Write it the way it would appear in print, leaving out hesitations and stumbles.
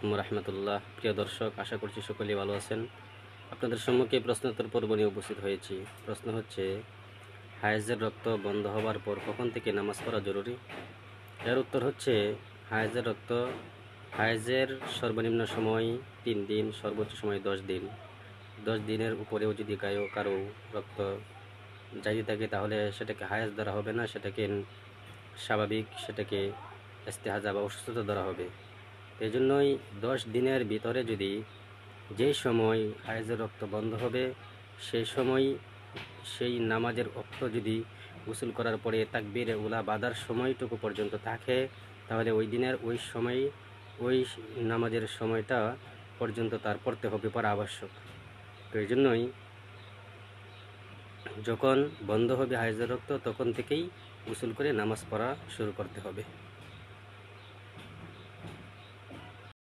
রাহমাতুল্লাহ। প্রিয় দর্শক, আশা করছি সকলেই ভালো আছেন। আপনাদের সম্মুখে প্রশ্নোত্তর পর্ব নিয়ে উপস্থিত হয়েছি। প্রশ্ন হচ্ছে, হায়েজের রক্ত বন্ধ হওয়ার পর কখন থেকে নামাজ পড়া জরুরি? এর উত্তর হচ্ছে, হায়েজের সর্বনিম্ন সময় 3 দিন, সর্বোচ্চ সময় 10 দিন। 10 দিনের উপরেও যদি কারো রক্ত যাইতে থাকে তাহলে সেটাকে হায়েজ ধরা হবে না, সেটাকে স্বাভাবিক, সেটাকে ইস্তেহাজা বা অসুস্থতা ধরা হবে। এই জন্যই 10 দিনের ভিতরে যদি যেই সময় হায়েজের রক্ত বন্ধ হবে সেই সময়, সেই নামাজের অক্ত যদি গোসল করার পরে তাকবীরে উলা বাঁধার সময়টুকু পর্যন্ত থাকে, তাহলে ওই দিনের ওই সময়, ওই নামাজের সময়টা পর্যন্ত তার পড়তে হবে, পড়া আবশ্যক। তো এই জন্যই যখন বন্ধ হবে হায়েজের রক্ত তখন থেকেই গোসল করে নামাজ পড়া শুরু করতে হবে।